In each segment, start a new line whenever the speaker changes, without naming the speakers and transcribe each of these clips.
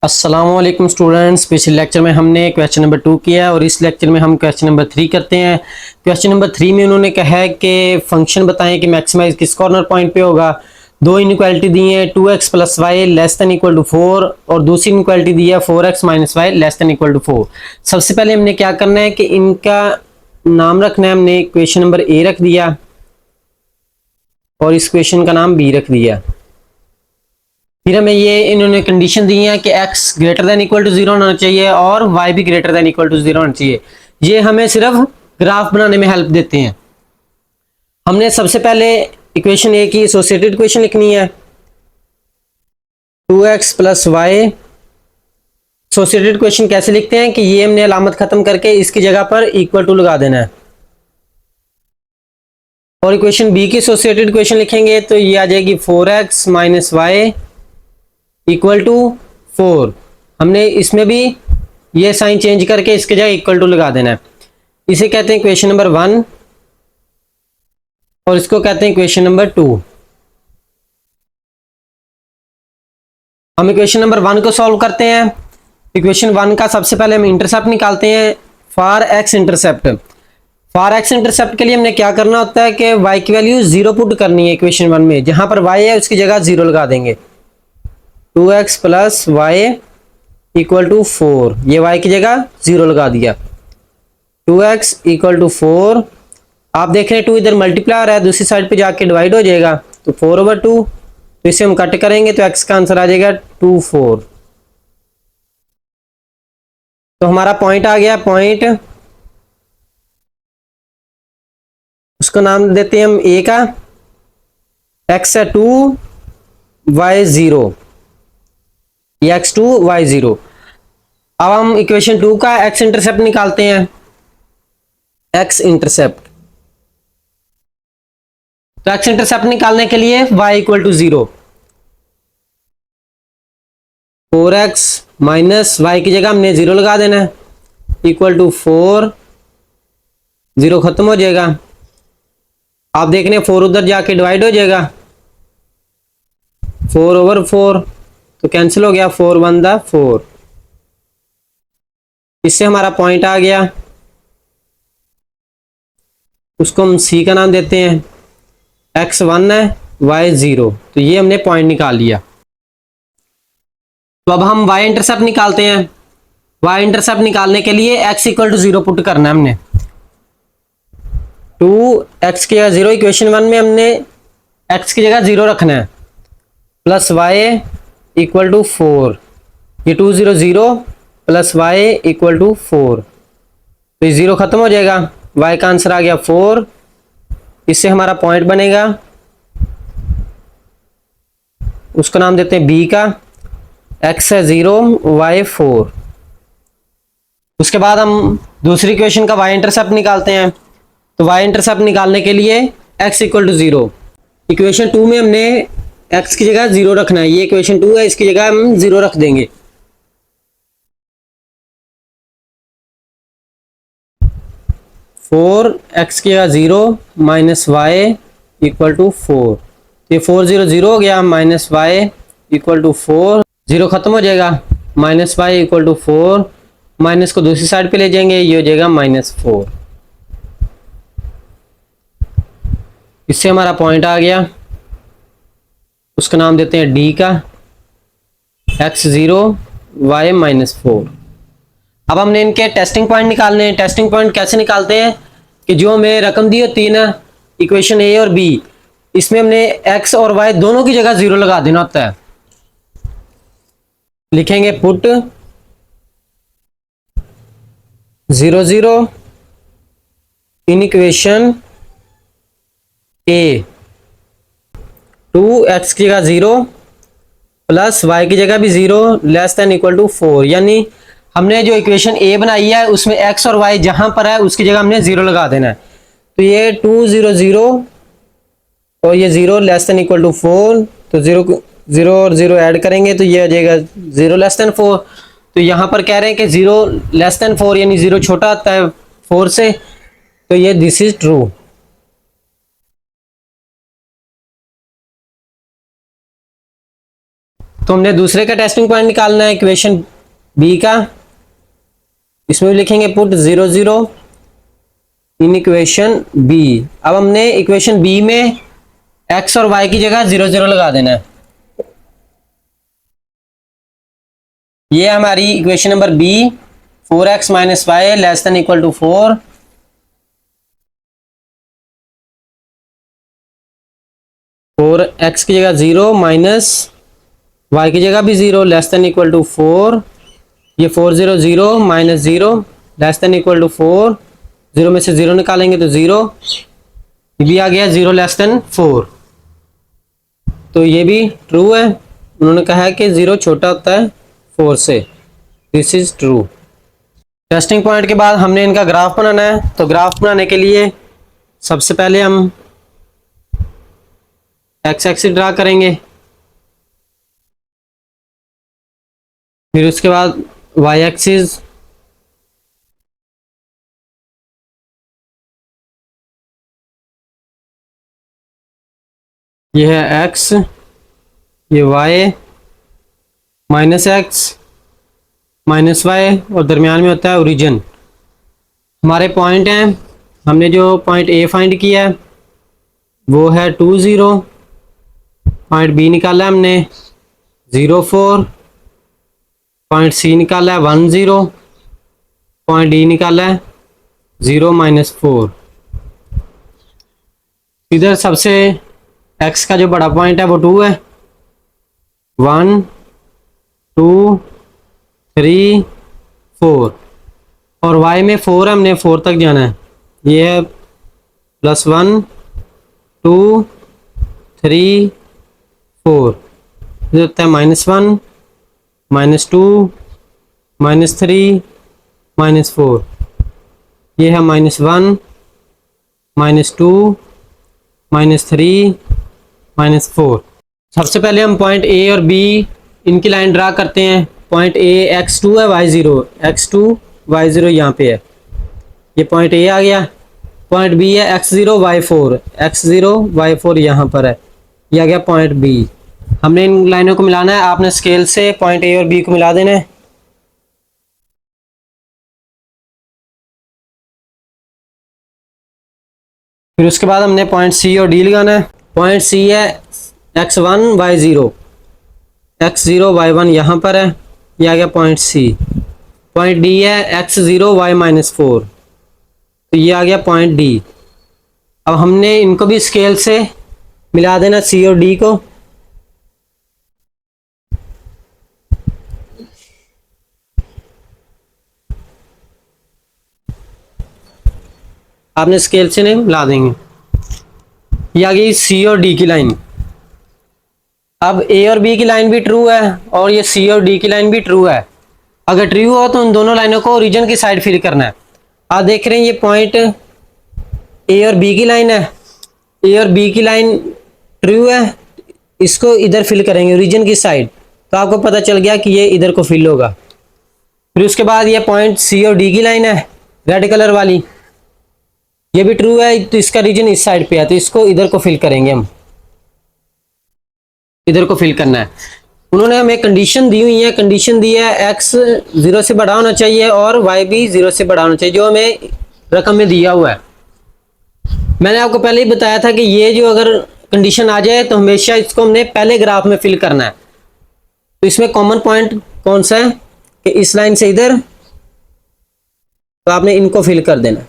अस्सलामुअलैकुम स्टूडेंट्स। पिछले लेक्चर में हमने क्वेश्चन नंबर 2 किया और इस लेक्चर में हम क्वेश्चन नंबर 3 करते हैं। क्वेश्चन नंबर 3 में उन्होंने कहा है कि फंक्शन बताएं कि मैक्सिमाइज किस कॉर्नर पॉइंट पे होगा। दो इनइक्वालिटी दी है 2x plus y less than equal to 4 और दूसरी इनइक्वालिटी दी है 4x minus y less than equal to 4। सबसे पहले हमने क्या करना है कि इनका नाम रखना है। हमने क्वेश्चन नंबर ए रख दिया और इस क्वेश्चन का नाम बी रख दिया। फिर हमें ये इन्होंने कंडीशन दी है कि x greater than equal to 0 होना चाहिए और y भी ग्रेटर देन इक्वल टू 0 होना चाहिए। ये हमें सिर्फ ग्राफ बनाने में हेल्प देते हैं। हमने सबसे पहले इक्वेशन ए की एसोसिएटेड इक्वेशन लिखनी है 2x plus Y. Associated equation कैसे लिखते हैं कि ये हमने अलामत खत्म करके इसकी जगह पर इक्वल टू लगा देना है। और इक्वेशन बी की एसोसिएटेड इक्वेशन लिखेंगे तो ये आ जाएगी 4x minus y equal to 4। हमने इसमें भी ये साइन चेंज करके इसके जगह इक्वल टू लगा देना है। इसे कहते हैं क्वेश्चन नंबर 1 और इसको कहते हैं क्वेश्चन नंबर 2। हम इक्वेशन नंबर 1 को सॉल्व करते हैं। इक्वेशन 1 का सबसे पहले हम इंटरसेप्ट निकालते हैं। For x intercept, for x intercept के लिए हमने क्या करना होता है कि y की वैल्यू 0 पुट करनी है। इक्वेशन 1 में जहां पर y है उसकी जगह 0 लगा देंगे। 2x plus Y equal to 4, ये y की जगह 0 लगा दिया। 2x equal to 4। आप देख रहे हैं 2 इधर मल्टीप्लायर है, दूसरी साइड पे जाके डिवाइड हो जाएगा तो 4/2। तो इसे हम कट करेंगे तो x का आंसर आ जाएगा 2 4। तो हमारा पॉइंट आ गया। पॉइंट उसको नाम देते हैं हम a का। x है 2 y 0, ये x2 y 0। अब हम इक्वेशन 2 का x इंटरसेप्ट निकालते हैं। x इंटरसेप्ट, तो x इंटरसेप्ट निकालने के लिए y equal to 0, 4x minus y की जगह हमने 0 लगा देना है इक्वल टू 4। 0 खत्म हो जाएगा। आप देख रहे हैं 4 उधर जाके डिवाइड हो जाएगा 4/4, तो कैंसिल हो गया 4 1 दा 4। इससे हमारा पॉइंट आ गया, उसको हम c का नाम देते हैं। x 1 है y 0, तो ये हमने पॉइंट निकाल लिया। तो अब हम y इंटरसेप्ट निकालते हैं। y इंटरसेप्ट निकालने के लिए x इक्वल टू 0 पुट करना है हमने। 2x की जगह 0, इक्वेशन 1 में हमने x की जगह 0 रखना है, प्लस वाई इक्वल टू 4। ये 2 0 0 प्लस वाई इक्वल टू 4, तो ये 0 खत्म हो जाएगा। y का आंसर आ गया 4। इससे हमारा पॉइंट बनेगा, उसको नाम देते हैं b का। x है 0 y 4। उसके बाद हम दूसरी इक्वेशन का y इंटरसेप्ट निकालते हैं। तो y इंटरसेप्ट निकालने के लिए x इक्वल टू 0। इक्वेशन 2 में हमने x की जगह 0 रखना है। ये इक्वेशन 2 है, इसकी जगह हम 0 रख देंगे। फोर एक्स की जगह 0 माइनस वाई इक्वल टू 4। ये 4 0 0 हो गया, माइनस वाई इक्वल टू 4। 0 खत्म हो जाएगा, minus y equal to 4। Minus को दूसरी साइड पे ले जाएंगे, ये हो जाएगा -4। इससे हमारा पॉइंट आ गया, उसका नाम देते हैं डी का। x 0 y -4। अब हमने इनके टेस्टिंग पॉइंट निकालने हैं। टेस्टिंग पॉइंट कैसे निकालते हैं कि जो हमें रकम दी होती है ना, इक्वेशन ए और बी, इसमें हमने x और y दोनों की जगह 0 लगा देना होता है। लिखेंगे put 0 0 in equation A. 2x की जगह 0 प्लस y की जगह भी 0 लेस देन इक्वल टू 4। यानी हमने जो इक्वेशन ए बनाई है उसमें x और y जहां पर है उसकी जगह हमने 0 लगा देना है। तो ये 2 0 0 और ये 0 लेस देन इक्वल टू 4, तो 0 और 0 ऐड करेंगे तो ये आ जाएगा 0 लेस देन 4। तो यहाँ पर कह रहे हैं कि 0 लेस देन 4 यानी 0 छोटा आता है 4 से, तो ये दिस इज ट्रू। तो हमने दूसरे का टेस्टिंग पॉइंट निकालना है इक्वेशन बी का। इसमें भी लिखेंगे पुट 0 0 इन इक्वेशन बी। अब हमने इक्वेशन बी में x और y की जगह 0 0 लगा देना है। ये हमारी equation number B, 4x minus y less than equal to 4। और x की जगह 0 माइनस y की जगह भी 0 लेस देन इक्वल टू 4। ये 4 0 0 minus 0 less than equal to 4। 0 में से 0 निकालेंगे तो 0। ये भी आ गया 0 लेस देन 4। तो ये भी ट्रू है। उन्होंने कहा है कि 0 छोटा होता है 4 से। This is true. Testing point के बाद हमने इनका ग्राफ बनाना है। तो ग्राफ बनाने के लिए सबसे पहले हम एक्स एक्सिस ड्रा करेंगे, फिर उसके बाद वाई एक्सिस, ये है एक्स, ये y, minus x minus y, और दरमियान में होता है ओरिजिन। हमारे पॉइंट हैं, हमने जो पॉइंट ए फाइंड किया है वो है 2 0। पॉइंट बी निकाला है हमने 0 4। पॉइंट सी निकाला है 1 0। पॉइंट डी निकाला है 0 माइनस 4। इधर सबसे एक्स का जो बड़ा पॉइंट है वो 2 है। 1 2 3 4। और वाई में 4 है, हमने 4 तक जाना है। ये है +1 2 3 4। ये होता है -1 -2 -3 -4। ये है -1 -2 -3 -4। सबसे पहले हम पॉइंट ए और बी इनकी लाइन ड्रा करते हैं। पॉइंट ए x2 है, y0, x2 y0 यहाँ पे है। ये पॉइंट ए आ गया। पॉइंट बी है x0 y4, x0 y4 यहाँ पर है। ये आ गया पॉइंट बी। हमने इन लाइनों को मिलाना है। आपने स्केल से पॉइंट ए और बी को मिला देना है। फिर उसके बाद हमने पॉइंट सी और डी लगाना है। पॉइंट सी है x1 y0, x0 y1 यहाँ पर है। ये आ गया पॉइंट सी। पॉइंट डी है x0 y-4, तो ये आ गया पॉइंट डी। अब हमने इनको भी स्केल से मिला देना, सी और डी को। आपने स्केल से नहीं मिला देंगे। ये आ गई सी और डी की लाइन। अब ए और बी की लाइन भी ट्रू है और ये सी और डी की लाइन भी ट्रू है। अगर ट्रू हो तो उन दोनों लाइनों को ओरिजिन की साइड फिल करना है। आप देख रहे हैं ये पॉइंट ए और बी की लाइन है। ए और बी की लाइन ट्रू है, इसको इधर फिल करेंगे ओरिजिन की साइड, तो आपको पता चल गया कि ये इधर को फिल होगा। फिर उसके बाद ये पॉइंट सी और डी की लाइन है रेड कलर वाली, ये भी ट्रू है, तो इसका रीजन इस साइड पे है, तो इसको इधर को फिल करेंगे हम। इधर को फिल करना है। उन्होंने हमें कंडीशन दी हुई है। कंडीशन दी है x 0 से बड़ा होना चाहिए और y भी 0 से बड़ा होना चाहिए, जो हमें रकम में दिया हुआ है। मैंने आपको पहले ही बताया था कि ये जो अगर कंडीशन आ जाए तो हमेशा इसको हमने पहले ग्राफ में फिल करना है। तो इसमें कॉमन पॉइंट कौन सा है कि इस लाइन से इधर, तो आपने इनको फिल कर देना।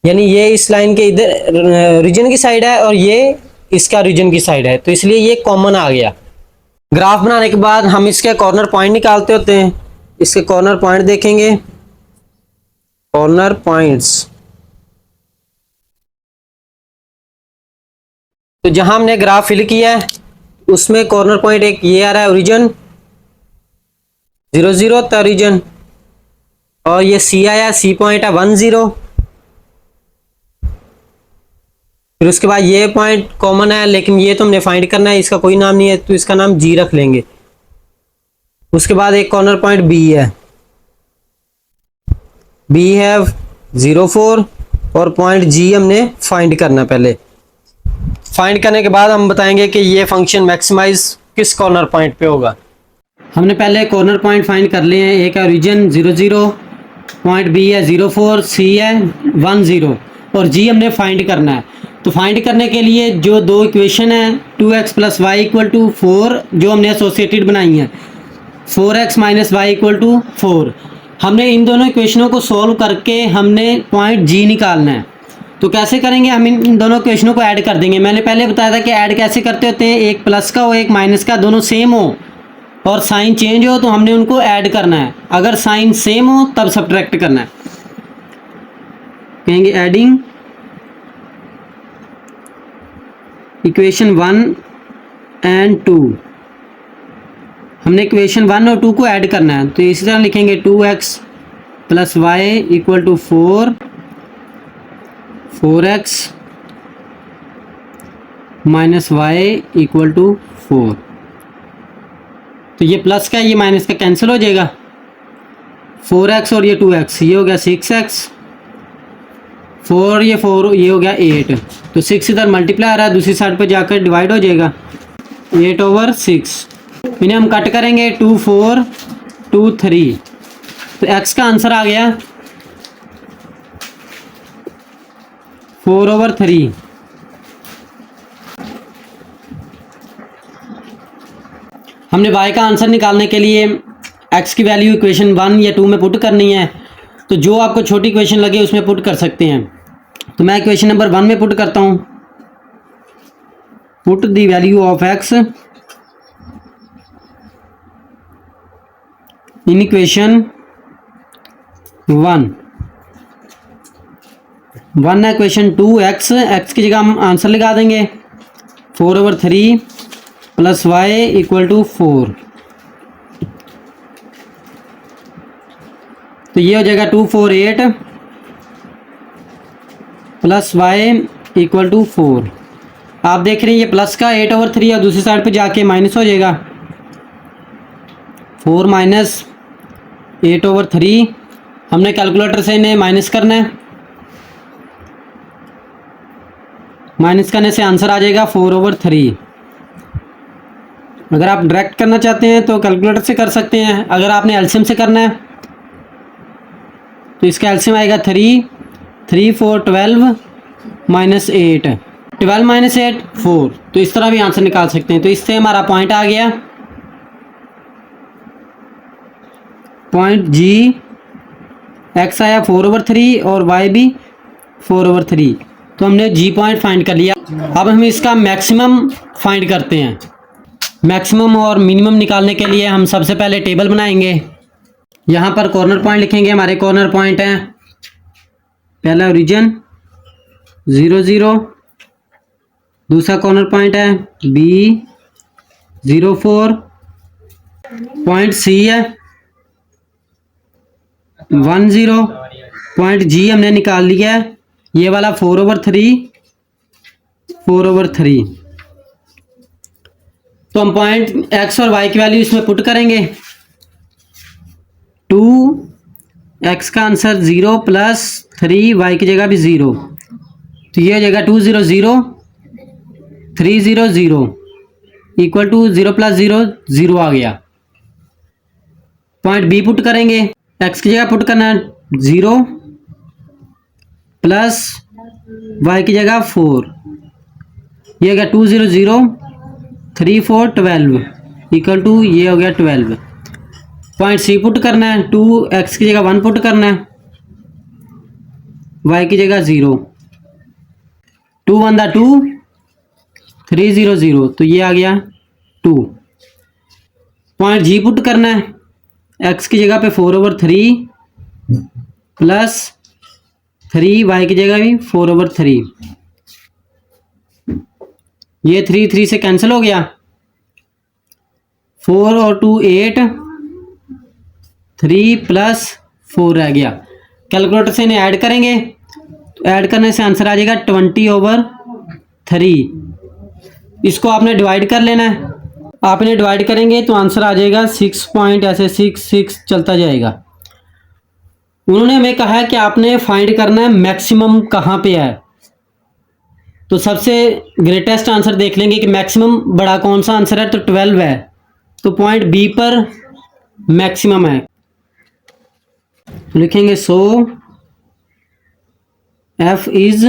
यानी ये इस लाइन के इधर रीजन की साइड है और ये इसका रीजन की साइड है, तो इसलिए ये कॉमन आ गया। ग्राफ बनाने के बाद हम इसके कॉर्नर पॉइंट निकालते होते हैं। इसके कॉर्नर पॉइंट देखेंगे, कॉर्नर पॉइंट्स। तो जहां हमने ग्राफ फिल किया है उसमें कॉर्नर पॉइंट एक ये आ रहा है ओरिजिन 0 0 होता है ओरिजिन, और ये सी आया, सी पॉइंट है 1 0। फिर उसके बाद ये पॉइंट कॉमन है, लेकिन ये तो हमने फाइंड करना है, इसका कोई नाम नहीं है, तो इसका नाम जी रख लेंगे। उसके बाद एक कॉर्नर पॉइंट बी है, बी है 0.4 और पॉइंट जी हमने फाइंड करना। पहले फाइंड करने के बाद हम बताएंगे कि ये फंक्शन मैक्सिमाइज किस कॉर्नर पॉइंट पे होगा। हमने पहले कॉर्नर पॉइंट फाइंड कर लिए हैं। एक है ओरिजिन 0,0, पॉइंट बी है 0.4, सी है 1,0 और जी हमने फाइंड करना है। तो फाइंड करने के लिए जो दो इक्वेशन है 2x + y = 4 जो हमने एसोसिएटेड बनाई हैं, 4x - y = 4, हमने इन दोनों इक्वेशनों को सॉल्व करके हमने पॉइंट जी निकालना है। तो कैसे करेंगे, हम इन दोनों इक्वेशनों को ऐड कर देंगे। मैंने पहले बताया था कि ऐड कैसे करते होते हैं, एक प्लस का हो एक माइनस का, दोनों सेम हो और साइन चेंज हो तो हमने उनको ऐड करना है। अगर साइन सेम हो तब सब्ट्रैक्ट करना है। कहेंगे एडिंग इक्वेशन 1 एंड 2। हमने इक्वेशन 1 और 2 को ऐड करना है। तो इसी तरह लिखेंगे 2x + y = 4, 4x - y = 4। तो ये प्लस का ये माइनस का कैंसिल हो जाएगा, 4x और ये 2x, ये हो गया 6x, 4 ये 4 ये हो गया 8। तो 6 इधर मल्टीप्लाई आ रहा है, दूसरी साइड पर जाकर डिवाइड हो जाएगा 8/6। इन्हें हम कट करेंगे 2 4 2 3। तो x का आंसर आ गया 4/3। हमने y का आंसर निकालने के लिए x की वैल्यू इक्वेशन 1 या 2 में पुट करनी है। तो जो आपको छोटी इक्वेशन लगे उसमें पुट कर सकते हैं। तो मैं इक्वेशन नंबर 1 में पुट करता हूँ। Put the value of x in equation 1 है इक्वेशन 2 x की जगह हम आंसर लगा देंगे 4/3 + y = 4। तो ये हो जाएगा 2 4 8 + y = 4। आप देख रहे हैं ये प्लस का 8/3 और दूसरी साइड पे जाके माइनस हो जाएगा, 4 - 8/3। हमने कैलकुलेटर से इन्हें माइनस करना है। माइनस करने से आंसर आ जाएगा 4/3। अगर आप डायरेक्ट करना चाहते हैं तो कैलकुलेटर से कर सकते हैं। अगर आपने एलसीएम से करना है तो इसका एलसीएम आएगा 3 3 4 12 - 8, 12 - 8 4। तो इस तरह भी आंसर निकाल सकते हैं। तो इससे हमारा पॉइंट आ गया, पॉइंट जी x आया 4/3 और y भी 4/3। तो हमने जी पॉइंट फाइंड कर लिया। अब हम इसका मैक्सिमम फाइंड करते हैं। मैक्सिमम और मिनिमम निकालने के लिए हम सबसे पहले टेबल बनाएंगे। यहाँ पर कॉर्नर पॉइंट लिखेंगे। हमारे कॉर्नर पॉइंट हैं, पहला ओरिजिन 0,0, दूसरा कॉर्नर पॉइंट है B 0.4, पॉइंट C है 1,0, पॉइंट G हमने निकाल लिया है ये वाला 4/3 4/3। तो हम पॉइंट x और y की वैल्यू इसमें पुट करेंगे। 2x का आंसर 0 + 3 y की जगह भी 0। तो ये हो जाएगा 2 0 0 3 0 0 = 0 + 0 0 आ गया। पॉइंट b पुट करेंगे। x की जगह पुट करना है 0 प्लस y की जगह 4। ये हो गया 2 0 0 3 4 12 = ये हो गया 12। पॉइंट C पुट करना है, 2x की जगह 1 पुट करना है, y की जगह 0, 2 1 2 3 0 0। तो ये आ गया 2। पॉइंट G पुट करना है, x की जगह पे 4/3 प्लस 3 y की जगह भी 4/3। ये 3 3 से कैंसिल हो गया, 4 और 2 8, 3 + 4 रह गया। कैलकुलेटर से इन्हें ऐड करेंगे तो ऐड करने से आंसर आ जाएगा 20/3। इसको आपने डिवाइड कर लेना है। आप इन्हें डिवाइड करेंगे तो आंसर आ जाएगा 6 पॉइंट, ऐसे 6 6 चलता जाएगा।
उन्होंने हमें कहा है कि आपने फाइंड करना है मैक्सिमम कहाँ पे है। तो सबसे ग्रेटेस्ट आंसर देख लेंगे कि मैक्सिमम बड़ा कौन सा आंसर है, तो 12 है। तो पॉइंट बी पर मैक्सिमम है। लिखेंगे so F is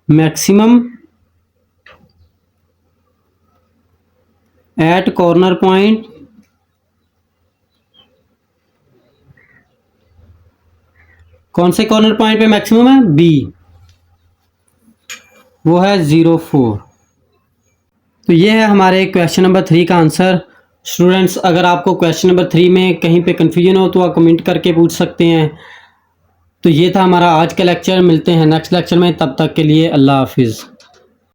maximum at corner point कौन से कॉर्नर पॉइंट पे मैक्सिमम है, बी, वो है 0.4। तो ये है हमारे क्वेश्चन नंबर 3 का आंसर। स्टूडेंट्स, अगर आपको क्वेश्चन नंबर 3 में कहीं पे कंफ्यूजन हो तो आप कमेंट करके पूछ सकते हैं। तो ये था हमारा आज का लेक्चर। मिलते हैं नेक्स्ट लेक्चर में, तब तक के लिए अल्लाह हाफिज़।